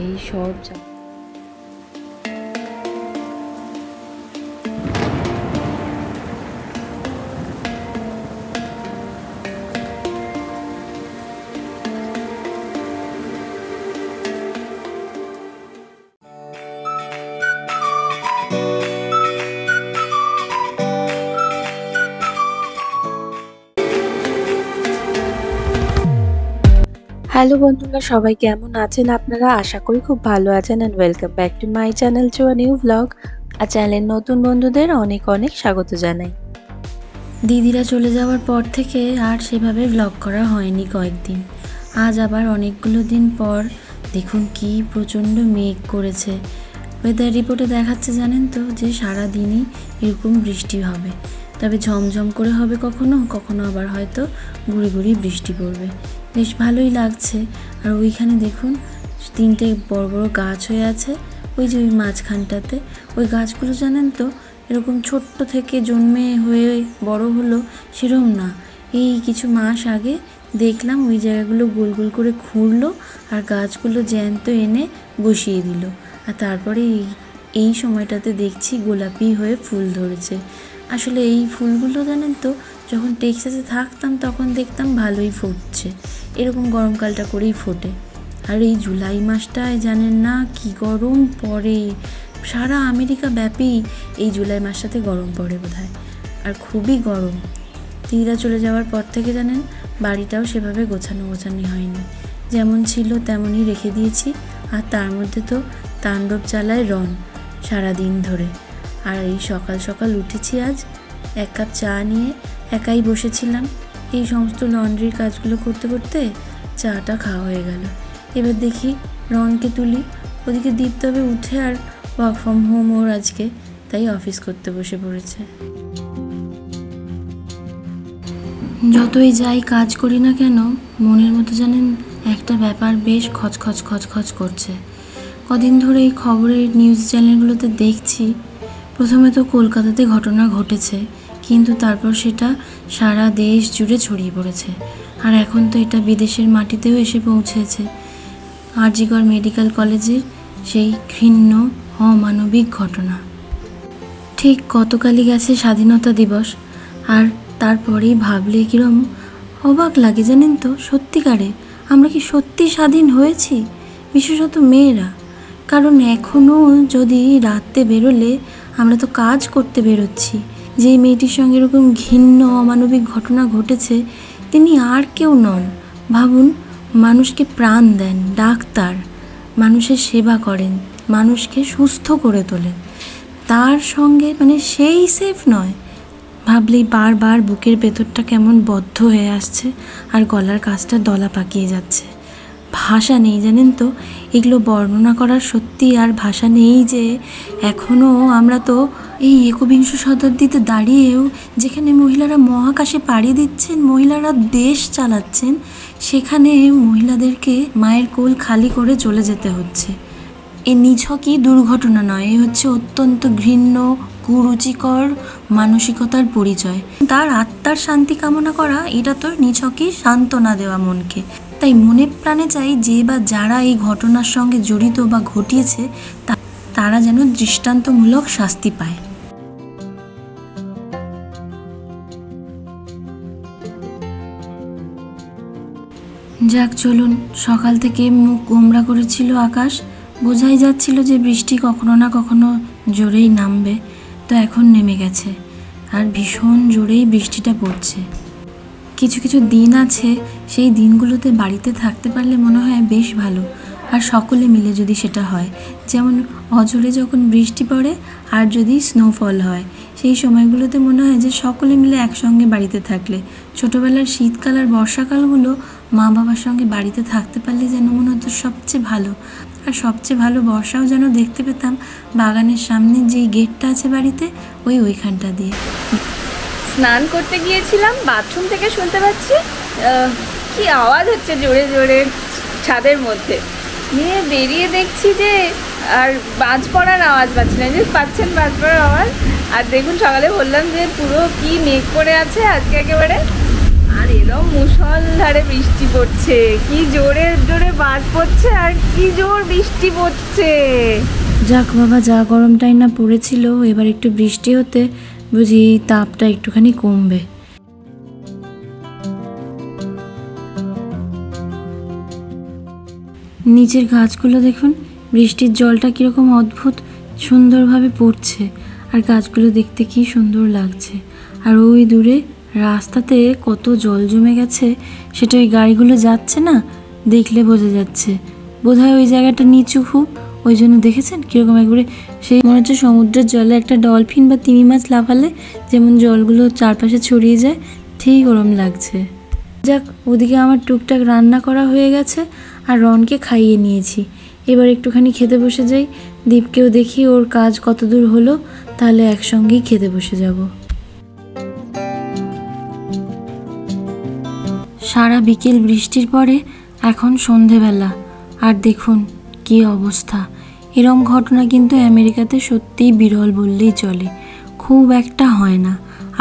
এই সব হ্যালো বন্ধুরা, সবাই কেমন আছেন আপনারা? আশা করি খুব ভালো আছেন and welcome back to my channel to a new blog. আর চ্যানেলের নতুন বন্ধুদের অনেক অনেক স্বাগত জানাই। দিদিরা চলে যাওয়ার পর থেকে আর সেভাবে ব্লগ করা হয়নি কয়েকদিন। আজ আবার অনেকগুলো দিন পর দেখুন কি প্রচণ্ড মেঘ করেছে। ওয়েদার রিপোর্টে দেখাচ্ছে জানেন তো যে সারাদিনই এরকম বৃষ্টি হবে, তবে ঝমঝম করে হবে কখনো কখনো, আবার হয়তো গুঁড়ি গুঁড়ি বৃষ্টি পড়বে। বেশ ভালোই লাগছে। আর ওইখানে দেখুন 3টে বড় বড় গাছ হয়ে আছে, ওই যে ওই মাঝখানটাতে। ওই গাছগুলো জানেন তো এরকম ছোট্ট থেকে জন্মে হয়ে বড় হলো সেরকম না, এই কিছু মাস আগে দেখলাম ওই জায়গাগুলো গোল গোল করে খুঁড়লো আর গাছগুলো জ্যান্ত এনে বসিয়ে দিল। আর তারপরে এই সময়টাতে দেখছি গোলাপি হয়ে ফুল ধরেছে। আসলে এই ফুলগুলো জানেন তো যখন টেক্সাসে থাকতাম তখন দেখতাম ভালোই ফুটছে, এরকম গরমকালটা করেই ফোটে। আর এই জুলাই মাসটায় জানেন না কি গরম পড়ে, সারা আমেরিকা ব্যাপী এই জুলাই মাসটাতে গরম পড়ে বোধহয়, আর খুবই গরম। দিদিরা চলে যাওয়ার পর থেকে জানেন বাড়িটাও সেভাবে গোছানো হয়নি, যেমন ছিল তেমনই রেখে দিয়েছি। আর তার মধ্যে তো তাণ্ডব চালায় রন সারাদিন ধরে। আর এই সকাল সকাল উঠেছি আজ, 1 কাপ চা নিয়ে একাই বসেছিলাম, এই সমস্ত লন্ড্রির কাজগুলো করতে করতে চাটা খাওয়া হয়ে গেল। এবার দেখি রনকে তুলি, ওদিকে দীপ্তবে উঠে আর ওয়ার্ক ফ্রম হোম ওর আজকে, তাই অফিস করতে বসে পড়েছে। যতই যাই কাজ করি না কেন মনের মতো জানেন একটা ব্যাপার বেশ খচখচ করছে। কদিন ধরে এই খবরের নিউজ চ্যানেলগুলোতে দেখছি, প্রথমে তো কলকাতাতে ঘটনা ঘটেছে, কিন্তু তারপর সেটা সারা দেশ জুড়ে ছড়িয়ে পড়েছে। আর এখন তো এটা বিদেশের মাটিতেও এসে পৌঁছেছে। আরজিকর মেডিকেল কলেজের সেই ঘৃণ্য অমানবিক ঘটনা। ঠিক গতকালই গেছে স্বাধীনতা দিবস, আর তারপরেই ভাবলে কিরম অবাক লাগে জানেন তো। সত্যিকারে আমরা কি সত্যি স্বাধীন হয়েছি, বিশেষত মেয়েরা? কারণ এখনও যদি রাতে বেরোলে আমরা তো কাজ করতে বেরোচ্ছি। যেই মেয়েটির সঙ্গে এরকম ঘৃণ্য অমানবিক ঘটনা ঘটেছে তিনি আর কেউ নন। ভাবুন, মানুষকে প্রাণ দেন, ডাক্তার, মানুষের সেবা করেন, মানুষকে সুস্থ করে তোলেন, তার সঙ্গে সেই সেফ নয়। ভাবলেই বারবার বুকের ভেতরটা কেমন বদ্ধ হয়ে আসছে আর গলার কাছটা দলা পাকিয়ে যাচ্ছে। ভাষা নেই জানেন তো এগুলো বর্ণনা করার, সত্যি আর ভাষা নেই যে এখনও আমরা তো এই 21 শতাব্দীতে দাঁড়িয়েও যেখানে মহিলারা মহাকাশে পাড়ি দিচ্ছেন, মহিলারা দেশ চালাচ্ছেন, সেখানে মহিলাদেরকে মায়ের কোল খালি করে চলে যেতে হচ্ছে। এ নিছকই দুর্ঘটনা নয়, এ হচ্ছে অত্যন্ত ঘৃণ্য কুরুচিকর মানসিকতার পরিচয়। তার আত্মার শান্তি কামনা করা এটা তো নিছকই সান্ত্বনা দেওয়া মনকে। তাই মনে প্রাণে চাই যে বা যারা এই ঘটনার সঙ্গে জড়িত বা ঘটিয়েছে তারা যেন দৃষ্টান্তমূলক শাস্তি পায়। যাক চলুন, সকাল থেকে মুখ গোমড়া করেছিল আকাশ, বোঝাই যাচ্ছিল যে বৃষ্টি কখনো না কখনো জোরেই নামবে। তো এখন নেমে গেছে আর ভীষণ জোরেই বৃষ্টিটা পড়ছে। কিছু কিছু দিন আছে সেই দিনগুলোতে বাড়িতে থাকতে পারলে মনে হয় বেশ ভালো, আর সকলে মিলে যদি সেটা হয়, যেমন অঝোরে যখন বৃষ্টি পড়ে আর যদি স্নোফল হয়, সেই সময়গুলোতে মনে হয় যে সকলে মিলে একসঙ্গে বাড়িতে থাকলে। ছোটোবেলার শীতকাল আর বর্ষাকালগুলো মা বাবার সঙ্গে বাড়িতে থাকতে পারলে যেন মনে হতো সবচেয়ে ভালো। আর সবচেয়ে ভালো বর্ষাও যেন দেখতে পেতাম বাগানের সামনে যেই গেটটা আছে বাড়িতে, ওইখানটা দিয়ে। স্নান করতে গিয়েছিলাম, বাথরুম থেকে শুনতে পাচ্ছি কি আওয়াজ হচ্ছে জোরে জোরে ছাদের মধ্যে, নিয়ে বেরিয়ে দেখছি যে আর বাজ পড়ার আওয়াজ পাচ্ছি না, যে পাচ্ছেন বাজ পড়ার আওয়াজ। আর দেখুন সকালে বললাম যে পুরো কি মেঘ করে আছে আজকে একেবারে, আর এরকম মুষলধারে বৃষ্টি পড়ছে, কি জোরে জোরে বাজ পড়ছে আর কি জোর বৃষ্টি পড়ছে। যাক বাবা, যা গরমটাই না পড়েছিল, এবার একটু বৃষ্টি হতে বুঝি তাপটা একটুখানি কমবে। নিচের গাছগুলো দেখুন, বৃষ্টির জলটা কীরকম অদ্ভুত সুন্দরভাবে পড়ছে, আর গাছগুলো দেখতে কি সুন্দর লাগছে। আর ওই দূরে রাস্তাতে কত জল জমে গেছে, সেটা ওই গাড়িগুলো যাচ্ছে না, দেখলে বোঝা যাচ্ছে। বোধহয় ওই জায়গাটা নিচু খুব, ওই জন্য দেখেছেন কীরকম একবারে সেই মনে হচ্ছে সমুদ্রের জলে একটা ডলফিন বা তিমি মাছ লাফালে যেমন জলগুলো চারপাশে ছড়িয়ে যায়, ঠিক ওরম লাগছে। যাক, ওদিকে আমার টুকটাক রান্না করা হয়ে গেছে আর রনকে খাইয়ে নিয়েছি। এবার একটুখানি খেতে বসে যাই, দীপকেও দেখি ওর কাজ কত দূর হলো, তাহলে একসঙ্গেই খেতে বসে যাব। সারা বিকেল বৃষ্টির পরে এখন সন্ধেবেলা, আর দেখুন কি অবস্থা। এরম ঘটনা কিন্তু আমেরিকাতে সত্যিই বিরল বললেই চলে, খুব একটা হয় না।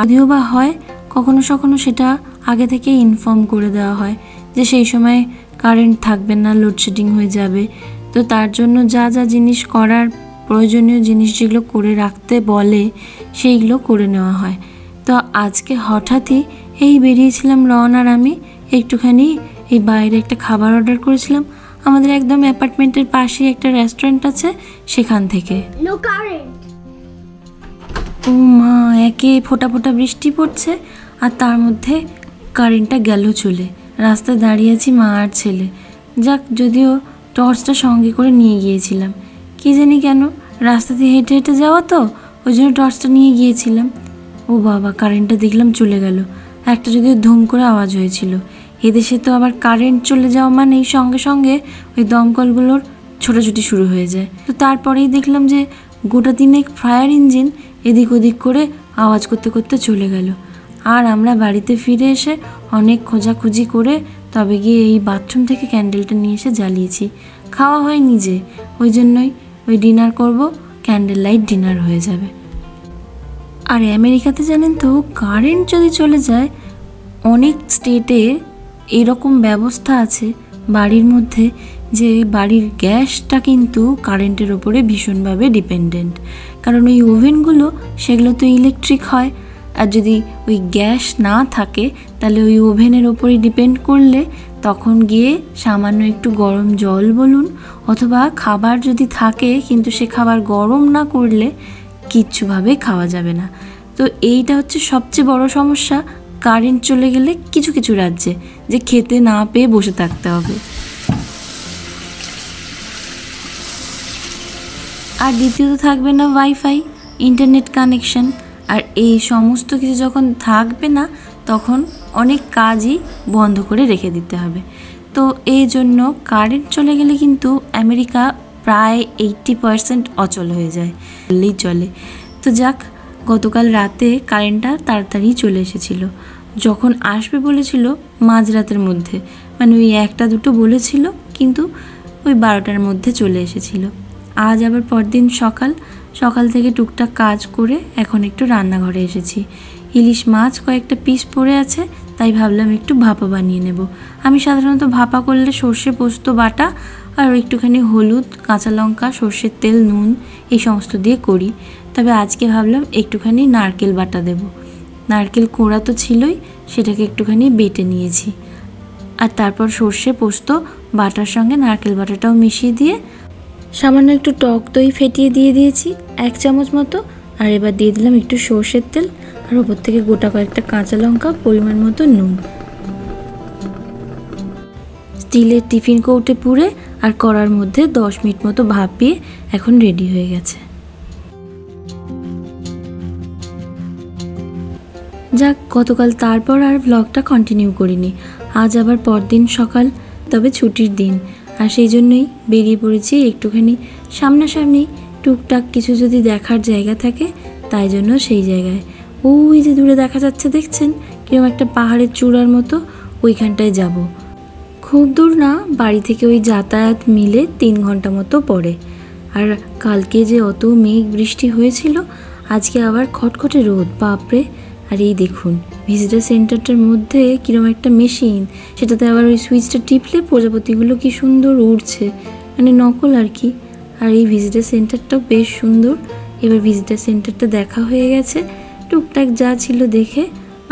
আদিও বা হয় কখনো কখনো, সেটা আগে থেকে ইনফর্ম করে দেওয়া হয় যে সেই সময় কারেন্ট থাকবে না, লোডশেডিং হয়ে যাবে। তো তার জন্য যা যা জিনিস করার প্রয়োজনীয় জিনিস যেগুলো করে রাখতে বলে সেইগুলো করে নেওয়া হয়। তো আজকে হঠাৎই এই বেরিয়েছিলাম রন আর আমি, একটুখানি এই বাইরে একটা খাবার অর্ডার করেছিলাম। আমাদের একদম অ্যাপার্টমেন্টের পাশেই একটা রেস্টুরেন্ট আছে, সেখান থেকে। ও মা, একে ফোঁটা ফোঁটা বৃষ্টি পড়ছে আর তার মধ্যে কারেন্টটা গেল চলে। রাস্তায় দাঁড়িয়ে আছি মা আর ছেলে। যাক, যদিও টর্চটা সঙ্গে করে নিয়ে গিয়েছিলাম, কি জানি কেন রাস্তা দিয়ে হেঁটে হেঁটে যাওয়া তো, ওই জন্য টর্চটা নিয়ে গিয়েছিলাম। ও বাবা, কারেন্টটা দেখলাম চলে গেল। একটা যদিও ধুম করে আওয়াজ হয়েছিল। এদেশে তো আবার কারেন্ট চলে যাওয়া মানেই সঙ্গে সঙ্গে ওই দমকলগুলোর ছোটাছুটি শুরু হয়ে যায়। তো তারপরেই দেখলাম যে গোটা দিনেক ফায়ার ইঞ্জিন এদিক ওদিক করে আওয়াজ করতে করতে চলে গেল। আর আমরা বাড়িতে ফিরে এসে অনেক খোঁজাখুঁজি করে তবে গিয়ে এই বাথরুম থেকে ক্যান্ডেলটা নিয়ে এসে জ্বালিয়েছি। খাওয়া হয় নিজে, ওই জন্যই ওই ডিনার করব, ক্যান্ডেল লাইট ডিনার হয়ে যাবে। আর আমেরিকাতে জানেন তো, কারেন্ট যদি চলে যায়, অনেক স্টেটে এরকম ব্যবস্থা আছে বাড়ির মধ্যে যে বাড়ির গ্যাসটা কিন্তু কারেন্টের ওপরে ভীষণভাবে ডিপেন্ডেন্ট। কারণ ওই ওভেনগুলো সেগুলো তো ইলেকট্রিক হয়, আর যদি ওই গ্যাস না থাকে তাহলে ওই ওভেনের ওপরেই ডিপেন্ড করলে তখন গিয়ে সামান্য একটু গরম জল বলুন অথবা খাবার যদি থাকে কিন্তু সে খাবার গরম না করলে কিচ্ছুভাবে খাওয়া যাবে না। তো এইটা হচ্ছে সবচেয়ে বড় সমস্যা কারেন্ট চলে গেলে কিছু কিছু রাজ্যে, যে খেতে না পেয়ে বসে থাকতে হবে। আর দ্বিতীয়ত থাকবে না ওয়াইফাই, ইন্টারনেট কানেকশন। আর এই সমস্ত কিছু যখন থাকবে না তখন অনেক কাজই বন্ধ করে রেখে দিতে হবে। তো এই জন্য কারেন্ট চলে গেলে কিন্তু আমেরিকা প্রায় 80% অচল হয়ে যায় বললেই চলে। তো যাক, গতকাল রাতে কারেন্টটা তাড়াতাড়ি চলে এসেছিল। যখন আসবে বলেছিল মাঝরাতের মধ্যে, মানে ওই 1টা 2টো বলেছিল, কিন্তু ওই 12টার মধ্যে চলে এসেছিল। আজ আবার পরদিন সকাল থেকে টুকটাক কাজ করে এখন একটু রান্নাঘরে এসেছি। ইলিশ মাছ কয়েকটা পিস পড়ে আছে, তাই ভাবলাম একটু ভাপা বানিয়ে নেব। আমি সাধারণত ভাপা করলে সর্ষে পোস্ত বাটা আর একটুখানি হলুদ, কাঁচা লঙ্কা, সর্ষের তেল, নুন এই সমস্ত দিয়ে করি। তবে আজকে ভাবলাম একটুখানি নারকেল বাটা দেব। নারকেল কোড়া তো ছিলই, সেটাকে একটুখানি বেটে নিয়েছি। আর তারপর সর্ষে পোস্ত বাটার সঙ্গে নারকেল বাটাটাও মিশিয়ে দিয়ে সামান্য একটু টক দই ফেটিয়ে দিয়ে দিয়েছি 1 চামচ মতো। আর এবার দিয়ে দিলাম একটু সর্ষের তেল আর ওপর থেকে গোটা কয়েকটা কাঁচা লঙ্কা, পরিমাণ মতো নুন। স্টিলের টিফিন কৌটে পুরে আর কড়ার মধ্যে 10 মিনিট মতো ভাপিয়ে এখন রেডি হয়ে গেছে। যাক, গতকাল তারপর আর ব্লগটা কন্টিনিউ করিনি। আজ আবার পরদিন সকাল, তবে ছুটির দিন, আর সেই জন্যই বেরিয়ে পড়েছি একটুখানি সামনাসামনি টুকটাক কিছু যদি দেখার জায়গা থাকে তাই জন্য সেই জায়গায়। ওই যে দূরে দেখা যাচ্ছে দেখছেন কিরকম একটা পাহাড়ের চূড়ার মতো, ওইখানটায় যাব। খুব দূর না, বাড়ি থেকে ওই যাতায়াত মিলে 3 ঘন্টা মতো পড়ে। আর কালকে যে অত মেঘ বৃষ্টি হয়েছিল, আজকে আবার খটখটে রোদ, বাপরে আর এই দেখুন ভিজিটার সেন্টারটার মধ্যে কীরকম একটা মেশিন, সেটাতে আবার ওই সুইচটা টিপলে প্রজাপতিগুলো কি সুন্দর উড়ছে, মানে নকল আর কি। আর এই ভিজিটার সেন্টারটাও বেশ সুন্দর। এবার ভিজিটার সেন্টারটা দেখা হয়ে গেছে, টুকটাক যা ছিল দেখে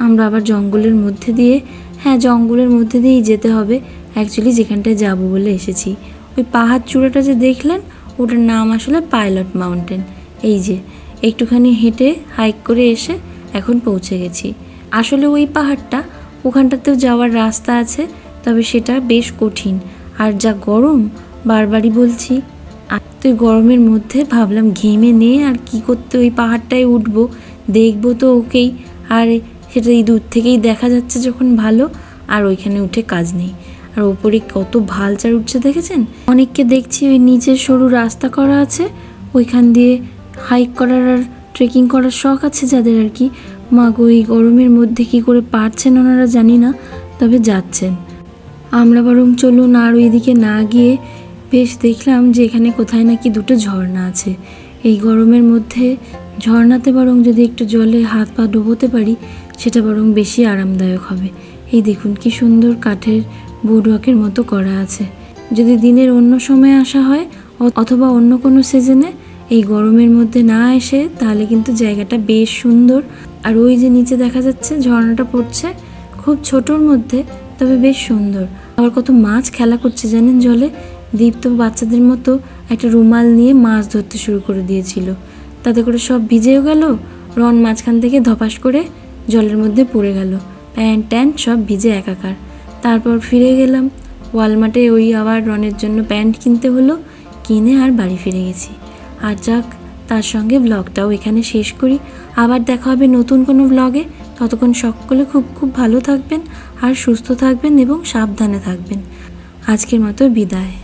আমরা আবার জঙ্গলের মধ্যে দিয়ে, হ্যাঁ জঙ্গলের মধ্যে দিয়েই যেতে হবে অ্যাকচুয়ালি, যেখানটায় যাবো বলে এসেছি। ওই পাহাড় চূড়াটা যে দেখলেন ওটার নাম আসলে পাইলট মাউন্টেন। এই যে একটুখানি হেঁটে হাইক করে এসে এখন পৌঁছে গেছি। আসলে ওই পাহাড়টা, ওখানটাতেও যাওয়ার রাস্তা আছে, তবে সেটা বেশ কঠিন আর যা গরম, বারবারই বলছি। আর তো গরমের মধ্যে ভাবলাম ঘেমে নিয়ে আর কি করতে ওই পাহাড়টায় উঠবো, দেখবো তো ওকেই, আর সেটা এই দূর থেকেই দেখা যাচ্ছে যখন ভালো, আর ওইখানে উঠে কাজ নেই। আর ওপরে কত ভালচার উঠছে দেখেছেন? অনেককে দেখছি ওই নিচের সরু রাস্তা করা আছে, ওইখান দিয়ে হাইক করার আর ট্রেকিং করার শখ আছে যাদের আর কি। মাগো এই গরমের মধ্যে কি করে পারছেন ওনারা জানি না, তবে যাচ্ছেন। আমরা বরং চলুন আর ওইদিকে না গিয়ে বেশ দেখলাম যে এখানে কোথায় নাকি দুটো ঝর্ণা আছে। এই গরমের মধ্যে ঝর্ণাতে বরং যদি একটু জলে হাত পা ডোবোতে পারি সেটা বরং বেশি আরামদায়ক হবে। এই দেখুন কি সুন্দর কাঠের বোর্ডওয়াকের মতো করা আছে। যদি দিনের অন্য সময় আসা হয় অথবা অন্য কোনো সিজনে এই গরমের মধ্যে না এসে, তাহলে কিন্তু জায়গাটা বেশ সুন্দর। আর ওই যে নিচে দেখা যাচ্ছে ঝর্ণাটা পড়ছে, খুব ছোটোর মধ্যে তবে বেশ সুন্দর। আবার কত মাছ খেলা করছে জানেন জলে। দীপ তো বাচ্চাদের মতো একটা রুমাল নিয়ে মাছ ধরতে শুরু করে দিয়েছিল, তাতে করে সব ভিজেও গেল, রন মাঝখান থেকে ধপাস করে জলের মধ্যে পড়ে গেল, প্যান্ট ট্যান্ট সব ভিজে একাকার। তারপর ফিরে গেলাম ওয়ালমার্টে, ওই আবার রনের জন্য প্যান্ট কিনতে হলো, কিনে আর বাড়ি ফিরে গেছি। আর যাক, তার সঙ্গে ব্লগটাও এখানে শেষ করি। আবার দেখা হবে নতুন কোনো ব্লগে। ততক্ষণ সকলে খুব খুব ভালো থাকবেন আর সুস্থ থাকবেন এবং সাবধানে থাকবেন। আজকের মতো বিদায়।